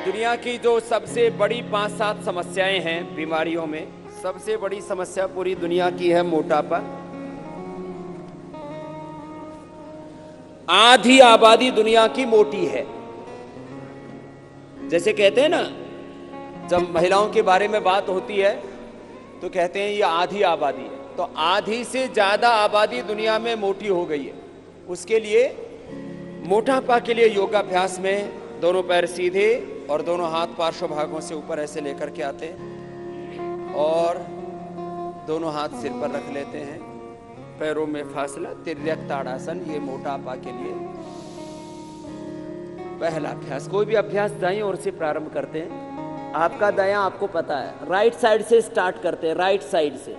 दुनिया की जो सबसे बड़ी 5-7 समस्याएं हैं बीमारियों में, सबसे बड़ी समस्या पूरी दुनिया की है मोटापा। आधी आबादी दुनिया की मोटी है। जैसे कहते हैं ना, जब महिलाओं के बारे में बात होती है तो कहते हैं ये आधी आबादी है। तो आधी से ज्यादा आबादी दुनिया में मोटी हो गई है। उसके लिए मोटापा के लिए योगाभ्यास में दोनों पैर सीधे और दोनों हाथ पार्श्व भागों से ऊपर ऐसे लेकर के आते हैं और दोनों हाथ सिर पर रख लेते हैं, पैरों में फासला, तिर्यक ताड़ासन। ये मोटापा के लिए पहला अभ्यास। कोई भी अभ्यास दाईं ओर से प्रारंभ करते हैं। आपका दायां आपको पता है, राइट साइड से स्टार्ट करते हैं, राइट साइड से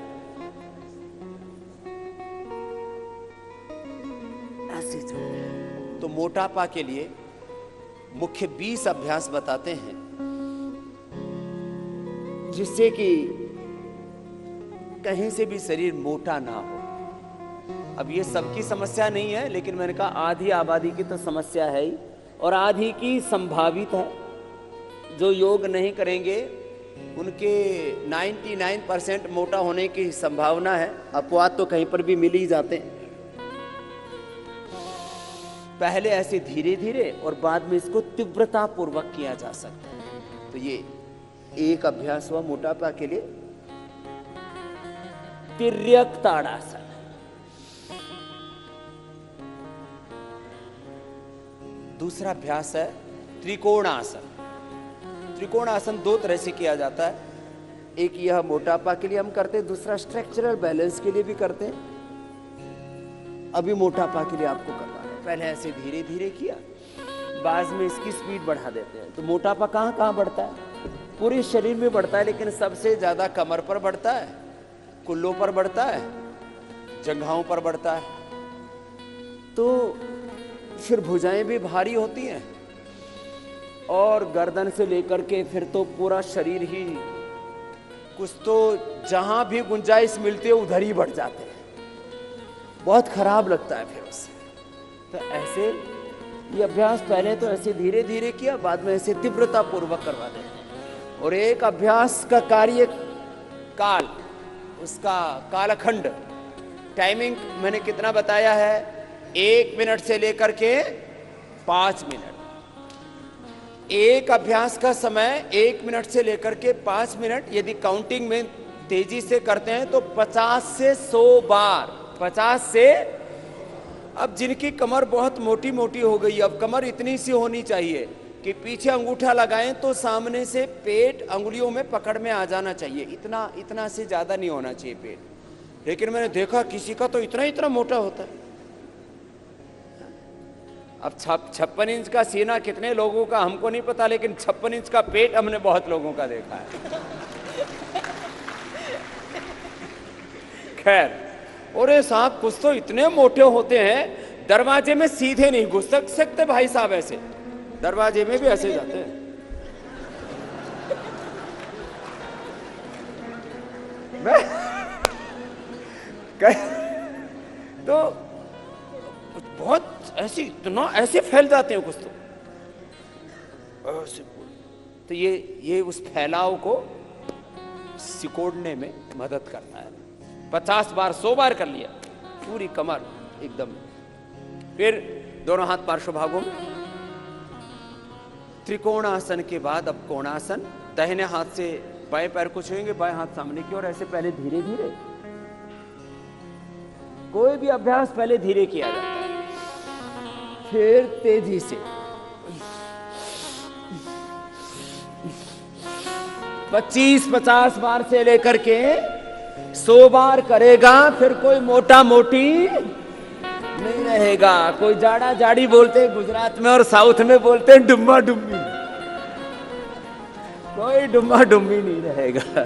ऐसे चलते। तो मोटापा के लिए मुख्य 20 अभ्यास बताते हैं जिससे कि कहीं से भी शरीर मोटा ना हो। अब ये सबकी समस्या नहीं है, लेकिन मैंने कहा आधी आबादी की तो समस्या है ही, और आधी की संभावित है। जो योग नहीं करेंगे उनके 99% मोटा होने की संभावना है। अपवाद तो कहीं पर भी मिल ही जाते हैं। पहले ऐसे धीरे धीरे और बाद में इसको तीव्रता पूर्वक किया जा सकता है। तो ये एक अभ्यास हुआ मोटापा के लिए, तिर्यक ताड़ासन। दूसरा अभ्यास है त्रिकोणासन। त्रिकोणासन 2 तरह से किया जाता है। एक यह मोटापा के लिए हम करते हैं, दूसरा स्ट्रक्चरल बैलेंस के लिए भी करते हैं। अभी मोटापा के लिए आपको करना है। पहले ऐसे धीरे धीरे किया, बाद में इसकी स्पीड बढ़ा देते हैं। तो मोटापा कहाँ कहाँ बढ़ता है? पूरे शरीर में बढ़ता है, लेकिन सबसे ज्यादा कमर पर बढ़ता है, कुल्लों पर बढ़ता है, जंघाओं पर बढ़ता है। तो फिर भुजाएं भी भारी होती हैं और गर्दन से लेकर के फिर तो पूरा शरीर ही, कुछ तो जहां भी गुंजाइश मिलती है उधर ही बढ़ जाते हैं। बहुत खराब लगता है फिर उससे। तो ऐसे ये अभ्यास पहले तो ऐसे धीरे धीरे किया, बाद में ऐसे तीव्रता पूर्वक करवा देते हैं। और एक अभ्यास का कार्य काल, उसका कालखंड, टाइमिंग मैंने कितना बताया है? 1 मिनट से लेकर के 5 मिनट। एक अभ्यास का समय 1 मिनट से लेकर के 5 मिनट। यदि काउंटिंग में तेजी से करते हैं तो 50 से 100 बार। 50 से, अब जिनकी कमर बहुत मोटी मोटी हो गई, अब कमर इतनी सी होनी चाहिए कि पीछे अंगूठा लगाएं तो सामने से पेट अंगुलियों में पकड़ में आ जाना चाहिए। इतना से ज्यादा नहीं होना चाहिए पेट। लेकिन मैंने देखा किसी का तो इतना मोटा होता है। अब 56 इंच का सीना कितने लोगों का हमको नहीं पता, लेकिन 56 इंच का पेट हमने बहुत लोगों का देखा है। खैर, और ये साहब कुछ तो इतने मोटे होते हैं, दरवाजे में सीधे नहीं घुस सकते भाई साहब, ऐसे दरवाजे में भी ऐसे जाते हैं। तो बहुत ऐसे इतना ऐसे फैल जाते हैं कुछ तो ऐसे। तो ये उस फैलाव को सिकोड़ने में मदद करता है। 50 बार 100 बार कर लिया, पूरी कमर एकदम। फिर दोनों हाथ पार्श्व भागों में। त्रिकोणासन के बाद अब कोणासन। दाहिने हाथ से बाएं पैर को छुएंगे, बाएं हाथ सामने की ओर, ऐसे पहले धीरे धीरे। कोई भी अभ्यास पहले धीरे किया जाता है, फिर तेजी से। 25-50 बार से लेकर के 100 बार करेगा, फिर कोई मोटा मोटी नहीं रहेगा। कोई जाड़ा जाड़ी बोलते हैं गुजरात में, और साउथ में बोलते हैं डुम्मा डुम्मी। कोई डुम्मा डुम्मी नहीं रहेगा,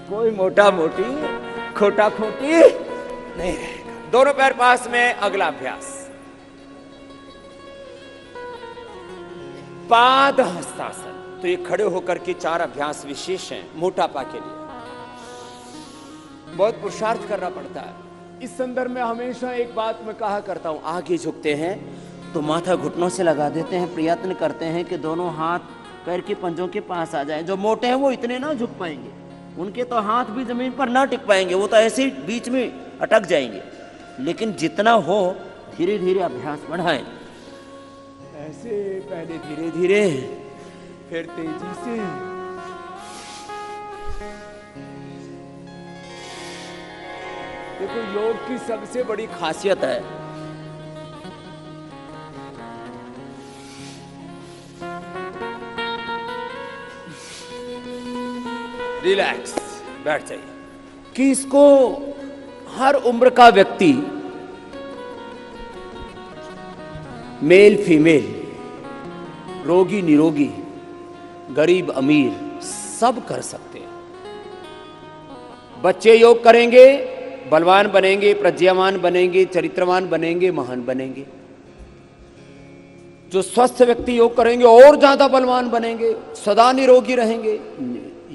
कोई मोटा मोटी खोटा खोटी नहीं रहेगा। दोनों पैर पास में। अगला अभ्यास पाद हस्तासन। तो ये खड़े होकर के 4 अभ्यास विशेष हैं मोटापा के लिए। बहुत पुरुषार्थ करना पड़ता है। इस संदर्भ में हमेशा एक बात मैं कहा करता हूं, आगे झुकते हैं तो माथा घुटनों से लगा देते हैं, प्रयत्न करते हैं कि दोनों हाथ पैर के पंजों के पास आ जाएं। जो मोटे हैं वो इतने ना झुक पाएंगे, उनके तो हाथ भी जमीन पर ना टिक पाएंगे, वो तो ऐसे ही बीच में अटक जाएंगे। लेकिन जितना हो धीरे धीरे अभ्यास बढ़ाएं, ऐसे पहले धीरे धीरे फिर तेजी से। देखो योग की सबसे बड़ी खासियत है रिलैक्स, बैठ जाइए, कि इसको हर उम्र का व्यक्ति, मेल फीमेल, रोगी निरोगी, गरीब अमीर, सब कर सकते हैं। बच्चे योग करेंगे, बलवान बनेंगे, प्रज्ञावान बनेंगे, चरित्रवान बनेंगे, महान बनेंगे। जो स्वस्थ व्यक्ति योग करेंगे और ज्यादा बलवान बनेंगे, सदा निरोगी रहेंगे।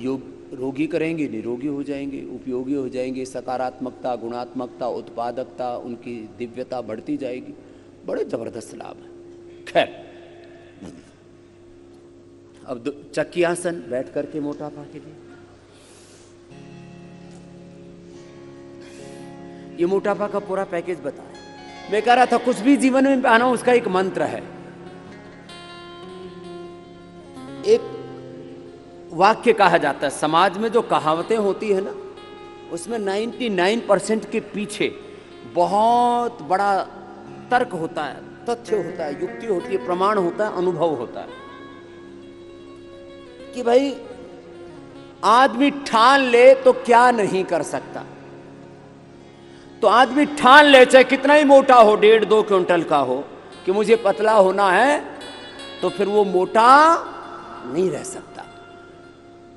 योग रोगी करेंगे, निरोगी हो जाएंगे, उपयोगी हो जाएंगे, सकारात्मकता, गुणात्मकता, उत्पादकता, उनकी दिव्यता बढ़ती जाएगी। बड़े जबरदस्त लाभ है। खैर, अब चक्की आसन बैठ करके मोटापा के लिए। ये मोटापा का पूरा पैकेज बताया। मैं कह रहा था कुछ भी जीवन में पाना उसका एक मंत्र है। एक वाक्य कहा जाता है, समाज में जो कहावतें होती है ना, उसमें 99% के पीछे बहुत बड़ा तर्क होता है, तथ्य होता है, युक्ति होती है, प्रमाण होता है, अनुभव होता है। कि भाई आदमी ठान ले तो क्या नहीं कर सकता। तो आदमी ठान ले, चाहे कितना ही मोटा हो, 1.5-2 क्विंटल का हो, कि मुझे पतला होना है, तो फिर वो मोटा नहीं रह सकता।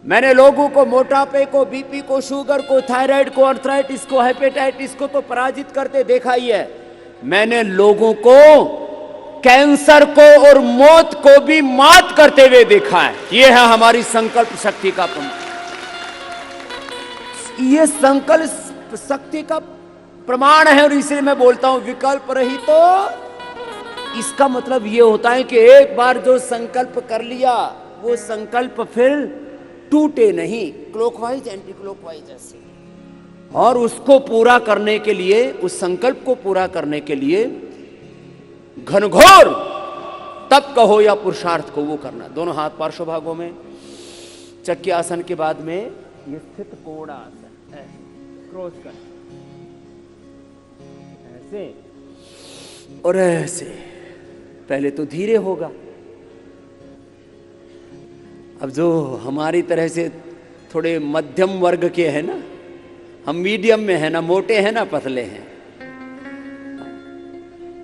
मैंने लोगों को मोटापे को, बीपी को, शुगर को, थायराइड को, आर्थराइटिस को, हेपेटाइटिस को तो पराजित करते देखा ही है। मैंने लोगों को कैंसर को और मौत को भी मात करते हुए देखा है। यह है हमारी संकल्प शक्ति का प्रमाण। यह संकल्प शक्ति का प्रमाण है, और इसलिए मैं बोलता हूं विकल्प रही तो इसका मतलब यह होता है कि एक बार जो संकल्प कर लिया, वो संकल्प फिर टूटे नहीं, क्लॉकवाइज एंटी क्लॉकवाइज ऐसे। और उसको पूरा करने के लिए, उस संकल्प को पूरा करने के लिए घनघोर तप कहो या पुरुषार्थ को वो करना। दोनों हाथ पार्श्व भागों में, चक्की आसन के बाद में ये स्थित कोण आसन है, क्रॉस कर ऐसे और ऐसे। पहले तो धीरे होगा। अब जो हमारी तरह से थोड़े मध्यम वर्ग के हैं ना, हम मीडियम में है ना, मोटे हैं ना पतले हैं।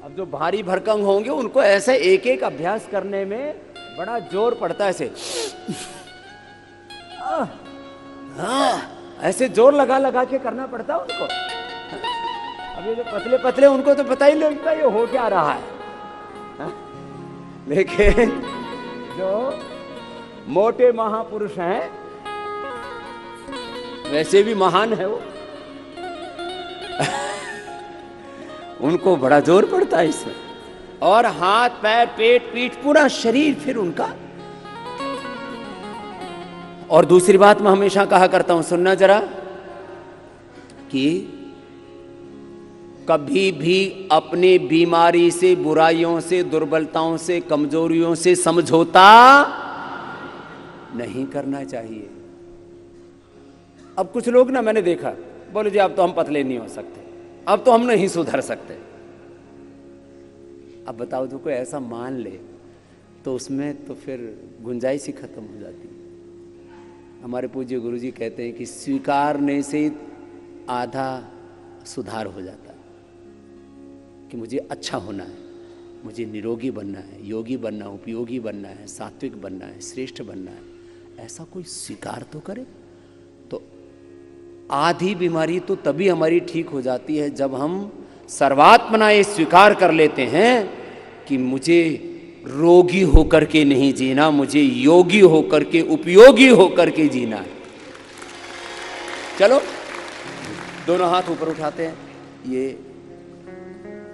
अब जो भारी भरकम होंगे उनको ऐसे एक एक अभ्यास करने में बड़ा जोर पड़ता है। ऐसे ऐसे जोर लगा लगा के करना पड़ता है उनको। अब ये जो पतले पतले, उनको तो पता ही नहीं लगता ये हो क्या रहा है। लेकिन जो मोटे महापुरुष हैं, वैसे भी महान है वो, उनको बड़ा जोर पड़ता है इसमें। और हाथ पैर पेट पीठ पूरा शरीर फिर उनका। और दूसरी बात मैं हमेशा कहा करता हूं, सुनना जरा, कि कभी भी अपनी बीमारी से, बुराइयों से, दुर्बलताओं से, कमजोरियों से समझौता नहीं करना चाहिए। अब कुछ लोग ना, मैंने देखा, बोले जी अब तो हम पतले नहीं हो सकते, अब तो हम नहीं सुधर सकते। अब बताओ, जो कोई ऐसा मान ले तो उसमें तो फिर गुंजाइश ही खत्म हो जाती है। हमारे पूज्य गुरुजी कहते हैं कि स्वीकारने से आधा सुधार हो जाता है, कि मुझे अच्छा होना है, मुझे निरोगी बनना है, योगी बनना है, उपयोगी बनना है, सात्विक बनना है, श्रेष्ठ बनना है। ऐसा कोई स्वीकार तो करे। तो आधी बीमारी तो तभी हमारी ठीक हो जाती है जब हम सर्वात्मना ये स्वीकार कर लेते हैं कि मुझे रोगी होकर के नहीं जीना, मुझे योगी होकर के, उपयोगी होकर के जीना है। चलो, दोनों हाथ ऊपर उठाते हैं। ये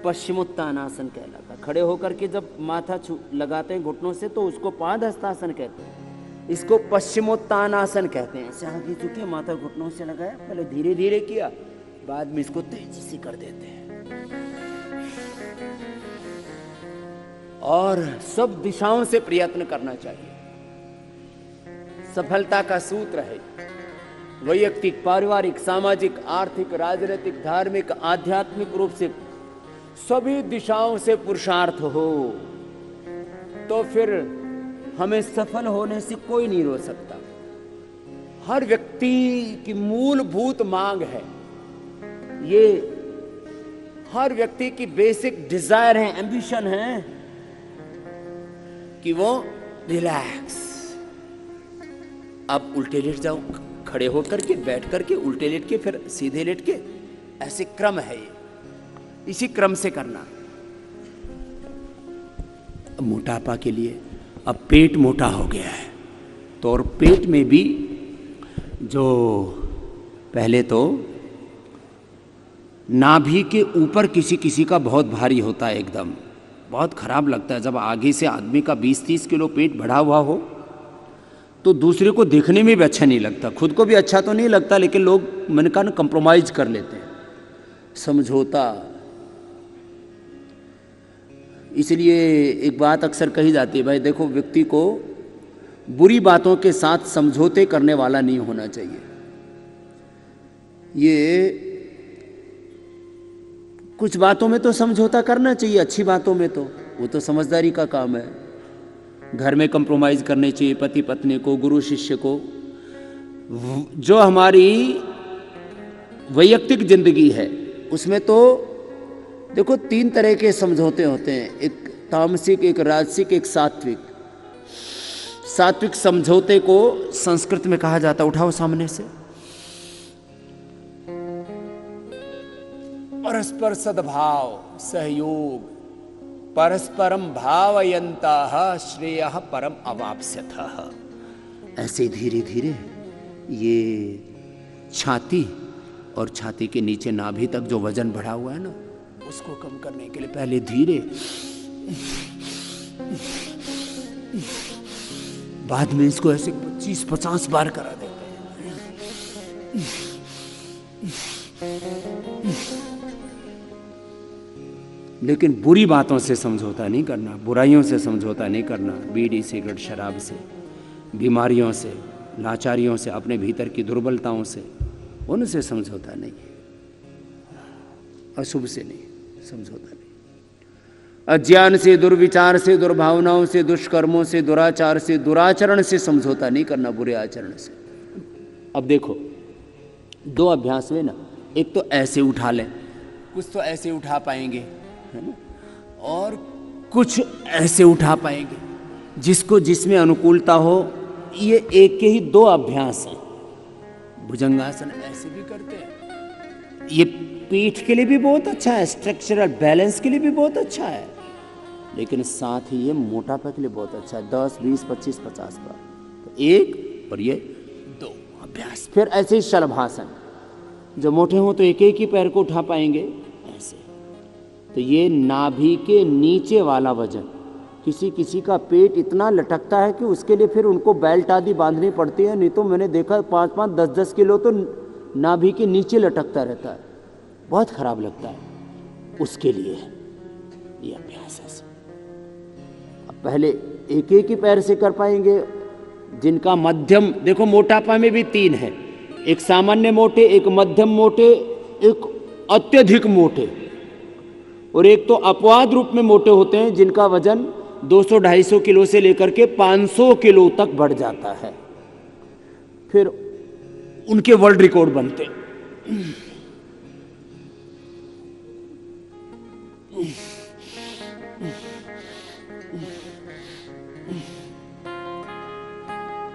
पश्चिमोत्तानासन कहलाता, खड़े होकर के जब माथा लगाते हैं घुटनों से तो उसको पाद हस्तासन कहते हैं। इसको पश्चिमोत्तानासन कहते हैं। ऐसे आगे झुके, माथा घुटनों से लगाया, पहले धीरे धीरे किया, बाद में इसको तेजी से कर देते हैं। और सब दिशाओं से प्रयत्न करना चाहिए। सफलता का सूत्र है वैयक्तिक, पारिवारिक, सामाजिक, आर्थिक, राजनीतिक, धार्मिक, आध्यात्मिक रूप से सभी दिशाओं से पुरुषार्थ हो तो फिर हमें सफल होने से कोई नहीं रोक सकता। हर व्यक्ति की मूलभूत मांग है, ये हर व्यक्ति की बेसिक डिजायर है, एम्बिशन है कि वो रिलैक्स। अब उल्टे लेट जाओ, खड़े होकर के, बैठ करके, उल्टे लेट के, फिर सीधे लेट के, ऐसे क्रम है ये, इसी क्रम से करना। मोटापा के लिए अब पेट मोटा हो गया है तो और पेट में भी जो पहले तो नाभि के ऊपर किसी किसी का बहुत भारी होता है, एकदम बहुत खराब लगता है जब आगे से आदमी का 20-30 किलो पेट बढ़ा हुआ हो तो दूसरे को देखने में भी अच्छा नहीं लगता, खुद को भी अच्छा तो नहीं लगता, लेकिन लोग मन का कंप्रोमाइज कर लेते हैं, समझौता। इसलिए एक बात अक्सर कही जाती है, भाई देखो, व्यक्ति को बुरी बातों के साथ समझौते करने वाला नहीं होना चाहिए। ये कुछ बातों में तो समझौता करना चाहिए, अच्छी बातों में तो वो तो समझदारी का काम है। घर में कंप्रोमाइज करने चाहिए, पति पत्नी को, गुरु शिष्य को। जो हमारी वैयक्तिक जिंदगी है उसमें तो देखो 3 तरह के समझौते होते हैं, एक तामसिक, एक राजसिक, एक सात्विक। सात्विक समझौते को संस्कृत में कहा जाता है, उठाओ सामने से, परस्पर सद्भाव, सहयोग, परस्परम भावयन्तः श्रेयः परम अवाप्स्यथः। ऐसे धीरे धीरे ये छाती और छाती के नीचे नाभि तक जो वजन बढ़ा हुआ है ना, उसको कम करने के लिए पहले धीरे, बाद में इसको ऐसे 25-50 बार करा देते हैं। लेकिन बुरी बातों से समझौता नहीं करना, बुराइयों से समझौता नहीं करना, बीड़ी, सिगरेट, शराब से, बीमारियों से, लाचारियों से, अपने भीतर की दुर्बलताओं से, उनसे समझौता नहीं, अशुभ से नहीं समझौता नहीं। अज्ञान से, दुर्विचार से, दुर्भावनाओं से, दुष्कर्मों से, दुराचार से, दुराचरण से समझौता नहीं करना, बुरे आचरण से। अब देखो 2 अभ्यास में ना, एक तो ऐसे उठा लें, कुछ तो ऐसे उठा पाएंगे, है ना, और कुछ ऐसे उठा पाएंगे, जिसको जिसमें अनुकूलता हो। ये एक के ही 2 अभ्यास हैं। भुजंगासन ऐसे भी करते हैं, ये पीठ के लिए भी बहुत अच्छा है, स्ट्रक्चरल बैलेंस के लिए भी बहुत अच्छा है, लेकिन साथ ही ये मोटापा के लिए बहुत अच्छा है। 10, 20, 25, 50 बार, तो 1 और ये 2 अभ्यास। फिर ऐसे ही शलभासन, जो मोटे हों तो एक एक ही पैर को उठा पाएंगे ऐसे। तो ये नाभि के नीचे वाला वजन, किसी किसी का पेट इतना लटकता है कि उसके लिए फिर उनको बेल्ट आदि बांधनी पड़ती है, नहीं तो मैंने देखा 5-5, 10-10 किलो तो नाभि के नीचे लटकता रहता है, बहुत खराब लगता है। उसके लिए ये अभ्यास है। अब पहले एक एक ही पैर से कर पाएंगे, जिनका मध्यम, देखो मोटापा में भी 3 है, एक सामान्य मोटे, एक मध्यम मोटे, एक अत्यधिक मोटे, और एक तो अपवाद रूप में मोटे होते हैं जिनका वजन 200-250 किलो से लेकर के 500 किलो तक बढ़ जाता है, फिर उनके वर्ल्ड रिकॉर्ड बनते हैं।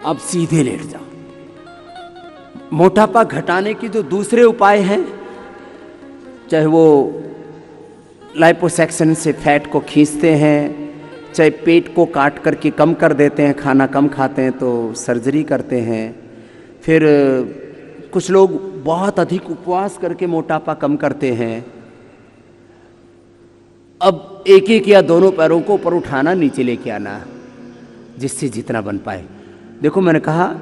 अब सीधे लेट जाओ। मोटापा घटाने की जो दूसरे उपाय हैं, चाहे वो लाइपोसक्शन से फैट को खींचते हैं, चाहे पेट को काट करके कम कर देते हैं, खाना कम खाते हैं तो सर्जरी करते हैं, फिर कुछ लोग बहुत अधिक उपवास करके मोटापा कम करते हैं। अब एक एक या दोनों पैरों को ऊपर उठाना, नीचे लेके आना, जिससे जितना बन पाए। देखो मैंने कहा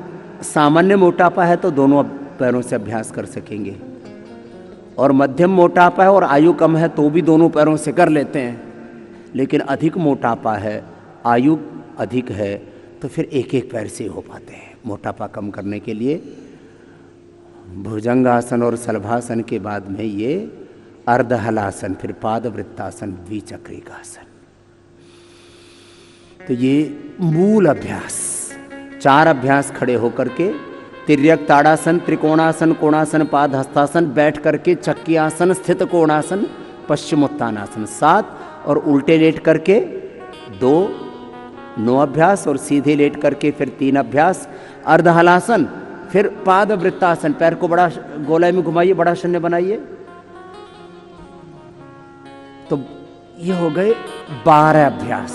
सामान्य मोटापा है तो दोनों पैरों से अभ्यास कर सकेंगे, और मध्यम मोटापा है और आयु कम है तो भी दोनों पैरों से कर लेते हैं। लेकिन अधिक मोटापा है, आयु अधिक है, तो फिर एक एक पैर से हो पाते हैं। मोटापा कम करने के लिए भुजंगासन और शलभासन के बाद में ये अर्धहलासन, फिर पादवृत्तासन, द्विचक्रिकासन। तो ये मूल अभ्यास, 4 अभ्यास खड़े होकर के, तिर्यक ताड़ासन, त्रिकोणासन, कोणासन, पाद हस्तासन, बैठ करके चक्की आसन, स्थित कोणासन, पश्चिमोत्तानासन 7, और उल्टे लेट करके 9 अभ्यास, और सीधे लेट करके फिर 3 अभ्यास, अर्धहलासन, फिर पाद वृत्तासन, पैर को बड़ा गोलाई में घुमाइए, बड़ा शून्य बनाइए। तो ये हो गए 12 अभ्यास।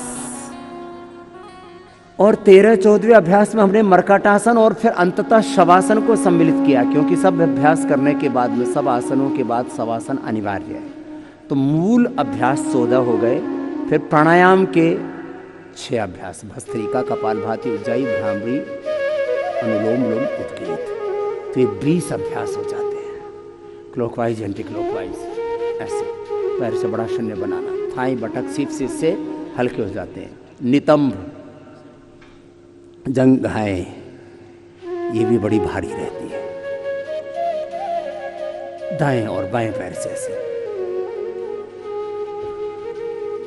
और 13-14वें अभ्यास में हमने मर्कटासन और फिर अंततः शवासन को सम्मिलित किया, क्योंकि सब अभ्यास करने के बाद में, सब आसनों के बाद शवासन अनिवार्य है। तो मूल अभ्यास 14 हो गए। फिर प्राणायाम के 6 अभ्यास, भस्त्रिका, कपालभाति, उज्जाई, भ्रामरी, अनुलोम विलोम, उद्गीत। तो ये 20 अभ्यास हो जाते हैं, क्लॉकवाइज एंटी क्लॉकवाइज, ऐसे पैर से बड़ा शून्य बनाना, थाई बटक सीट से इससे हल्के हो जाते हैं। नितंब, जंघाएं, ये भी बड़ी भारी रहती है, दाएं और बाएं पैर से ऐसे।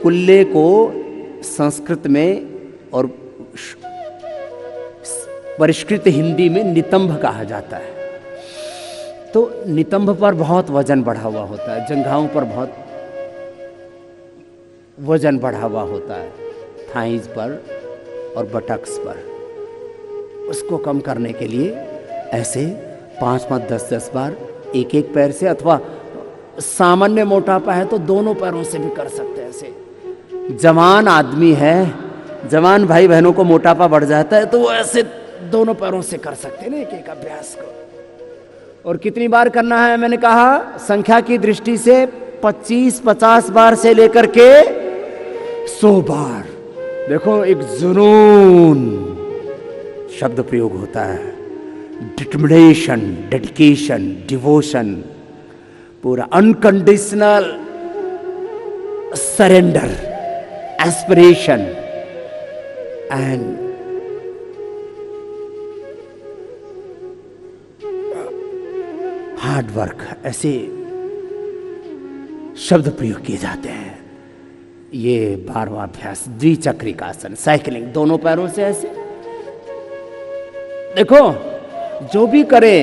कुल्ले को संस्कृत में और परिष्कृत हिंदी में नितंब कहा जाता है। तो नितंब पर बहुत वजन बढ़ा हुआ होता है, जंघाओं पर बहुत वजन बढ़ा हुआ होता है, थाइज पर और बटक्स पर। उसको कम करने के लिए ऐसे 5-5, 10-10 बार एक एक पैर से, अथवा सामान्य मोटापा है तो दोनों पैरों से भी कर सकते हैं। ऐसे जवान आदमी है, जवान भाई बहनों को मोटापा बढ़ जाता है तो वो ऐसे दोनों पैरों से कर सकते हैं ना एक एक अभ्यास को। और कितनी बार करना है मैंने कहा, संख्या की दृष्टि से 25-50 बार से लेकर के 100 बार। देखो एक जुनून शब्द प्रयोग होता है, डिटर्मिनेशन, डेडिकेशन, डिवोशन, पूरा unconditional surrender, aspiration and hard work, ऐसे शब्द प्रयोग किए जाते हैं। ये 12वां अभ्यास, द्विचक्रिकासन, साइकिलिंग, दोनों पैरों से ऐसे। देखो जो भी करे,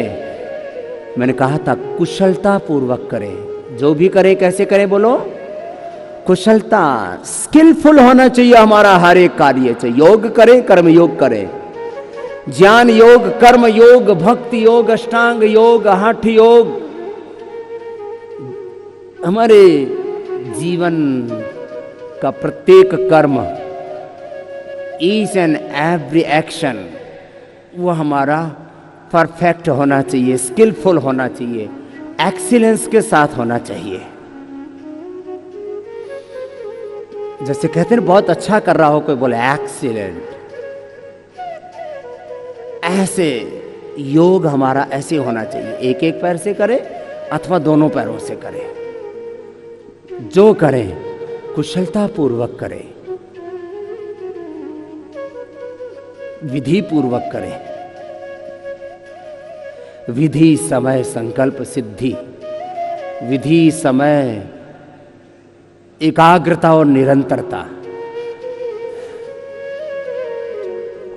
मैंने कहा था कुशलता पूर्वक करे, जो भी करे कैसे करे बोलो, कुशलता, स्किलफुल होना चाहिए हमारा हर एक कार्य चाहिए। योग करे, कर्म योग करे, ज्ञान योग, कर्म योग, भक्ति योग, अष्टांग योग, हठ योग, हमारे जीवन का प्रत्येक कर्म, ईच एंड एवरी एक्शन, वो हमारा परफेक्ट होना चाहिए, स्किलफुल होना चाहिए, एक्सीलेंस के साथ होना चाहिए। जैसे कहते हैं बहुत अच्छा कर रहा हो, कोई बोले एक्सीलेंट, ऐसे योग हमारा ऐसे होना चाहिए। एक एक पैर से करे अथवा दोनों पैरों से करे, जो करें कुशलता पूर्वक करें, विधि पूर्वक करें। विधि समय संकल्प सिद्धि, विधि समय एकाग्रता और निरंतरता।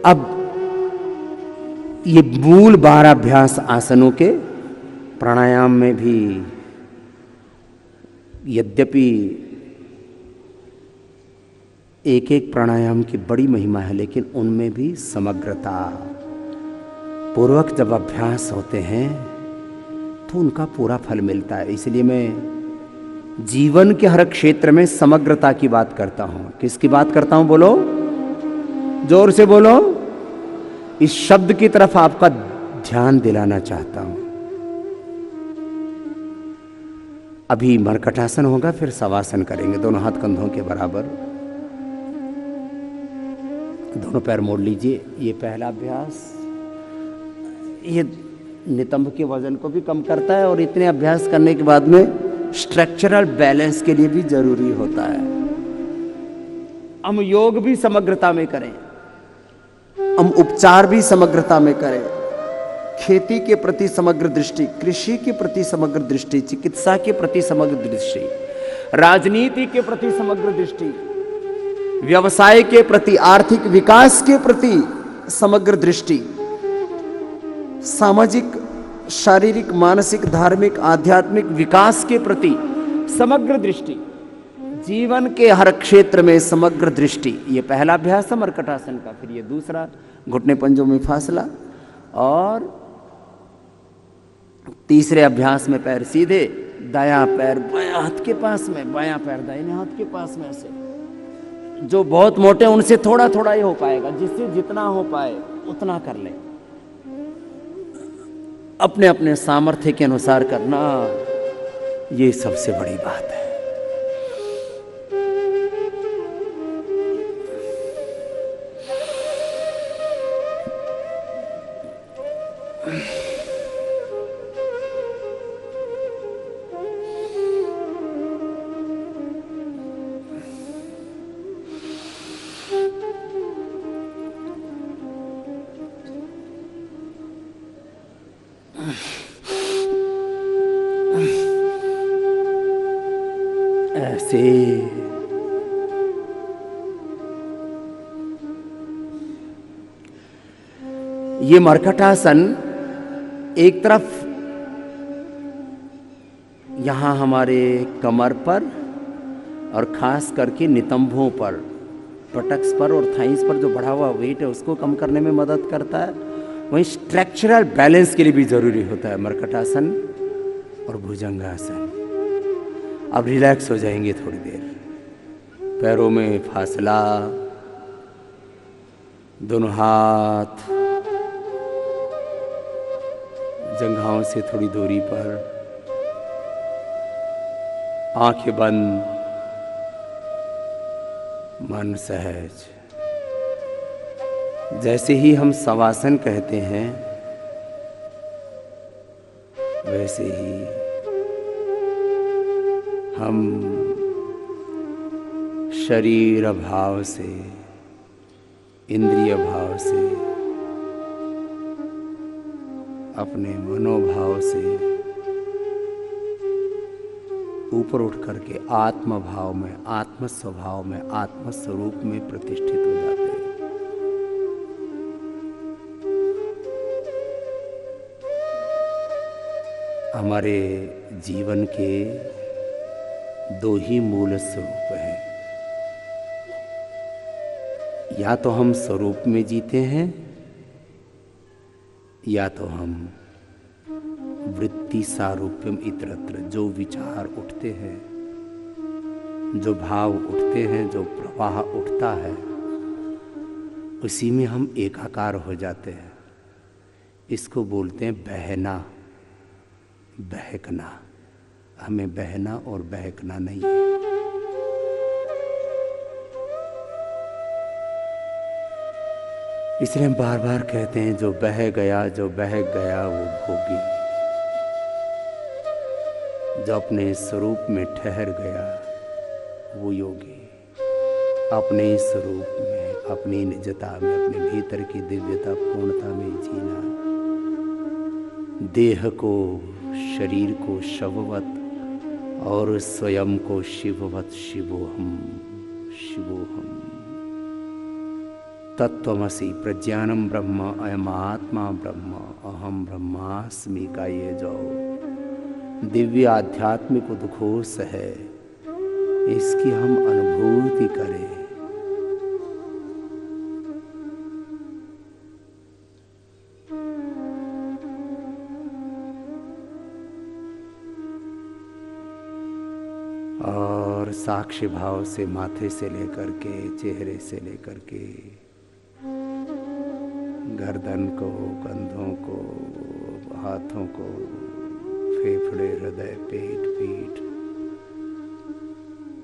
अब ये मूल 12 अभ्यास आसनों के, प्राणायाम में भी यद्यपि एक एक प्राणायाम की बड़ी महिमा है, लेकिन उनमें भी समग्रता पूर्वक जब अभ्यास होते हैं तो उनका पूरा फल मिलता है। इसलिए मैं जीवन के हर क्षेत्र में समग्रता की बात करता हूं। किसकी बात करता हूं बोलो, जोर से बोलो। इस शब्द की तरफ आपका ध्यान दिलाना चाहता हूं। अभी मरकटासन होगा, फिर शवासन करेंगे, दोनों हाथ कंधों के बराबर, दोनों पैर मोड़ लीजिए। ये पहला अभ्यास, ये नितंब के वजन को भी कम करता है और इतने अभ्यास करने के बाद में स्ट्रक्चरल बैलेंस के लिए भी जरूरी होता है। हम योग भी समग्रता में करें, हम उपचार भी समग्रता में करें, खेती के प्रति समग्र दृष्टि, कृषि के प्रति समग्र दृष्टि, चिकित्सा के प्रति समग्र दृष्टि, राजनीति के प्रति समग्र दृष्टि, व्यवसाय के प्रति, आर्थिक विकास के प्रति समग्र दृष्टि, सामाजिक, शारीरिक, मानसिक, धार्मिक, आध्यात्मिक विकास के प्रति समग्र दृष्टि, जीवन के हर क्षेत्र में समग्र दृष्टि। ये पहला अभ्यास है मरकटासन का। फिर ये दूसरा, घुटने पंजों में फासला, और तीसरे अभ्यास में पैर सीधे, दायां पैर बायां हाथ के पास में, बायां पैर दाहिने हाथ के पास में से। जो बहुत मोटे उनसे थोड़ा थोड़ा ही हो पाएगा, जिससे जितना हो पाए उतना कर ले, अपने अपने सामर्थ्य के अनुसार करना, ये सबसे बड़ी बात है। ऐसे ये मरकटासन एक तरफ यहां हमारे कमर पर और खास करके नितंबों पर, पटक्स पर और थाइस पर जो बढ़ा हुआ वेट है उसको कम करने में मदद करता है। वहीं स्ट्रक्चरल बैलेंस के लिए भी जरूरी होता है मरकटासन और भुजंगासन। अब रिलैक्स हो जाएंगे थोड़ी देर, पैरों में फासला, दोनों हाथ जंघाओं से थोड़ी दूरी पर, आंखें बंद, मन सहज। जैसे ही हम शवासन कहते हैं वैसे ही हम शरीर भाव से, इंद्रिय भाव से, अपने मनोभाव से ऊपर उठ करके आत्म भाव में, आत्म स्वभाव में, आत्म स्वरूप में प्रतिष्ठित हो जाते हैं। हमारे जीवन के दो ही मूल स्वरूप हैं, या तो हम स्वरूप में जीते हैं या तो हम वृत्ति सारूप्यम इतरत्र, जो विचार उठते हैं, जो भाव उठते हैं, जो प्रवाह उठता है, उसी में हम एकाकार हो जाते हैं। इसको बोलते हैं बहना, बहकना। हमें बहना और बहकना नहीं है। इसलिए हम बार बार कहते हैं जो बह गया, जो बहक गया वो भोगी। जो अपने स्वरूप में ठहर गया वो योगी। अपने स्वरूप में, अपनी निजता में, अपने भीतर की दिव्यता पूर्णता में जीना, देह को, शरीर को शववत और स्वयं को शिववत। शिवोहम, शिवोहम। तत्त्वमसि प्रज्ञानम ब्रह्म, अयम आत्मा ब्रह्म, अहम ब्रह्मास्मि का ये जो दिव्य आध्यात्मिक उद्घोष है, इसकी हम अनुभूति करें। और साक्षी भाव से माथे से लेकर के, चेहरे से लेकर के, गर्दन को, कंधों को, हाथों को, फेफड़े, हृदय, पेट, पीठ,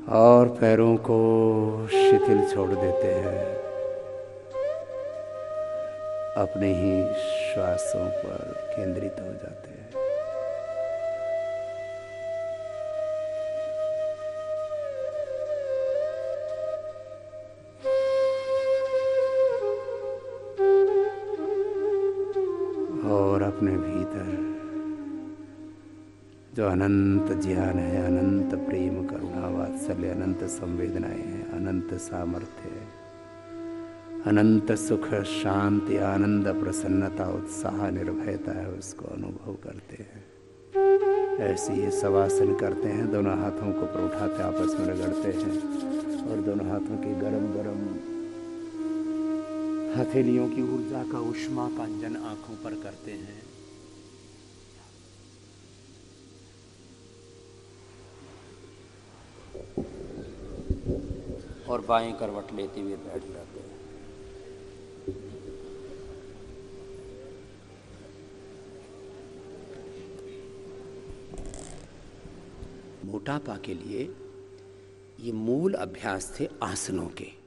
और पैरों को शिथिल छोड़ देते हैं, अपने ही श्वासों पर केंद्रित हो जाते हैं। और अपने भीतर जो अनंत ज्ञान है, अनंत प्रेम, करुणा, वात्सल्य, अनंत संवेदनाएं हैं, अनंत सामर्थ्य है, अनंत सुख, शांति, आनंद, प्रसन्नता, उत्साह, निर्भयता है, उसको अनुभव करते हैं। ऐसे ही शवासन करते हैं, दोनों हाथों को ऊपर उठाते आपस में रगड़ते हैं और दोनों हाथों की गरम गरम हथेलियों की ऊर्जा का, उष्मा का अंजन आंखों पर करते हैं। और बाएं करवट लेते हुए बैठ जाते हैं। मोटापा के लिए ये मूल अभ्यास थे आसनों के।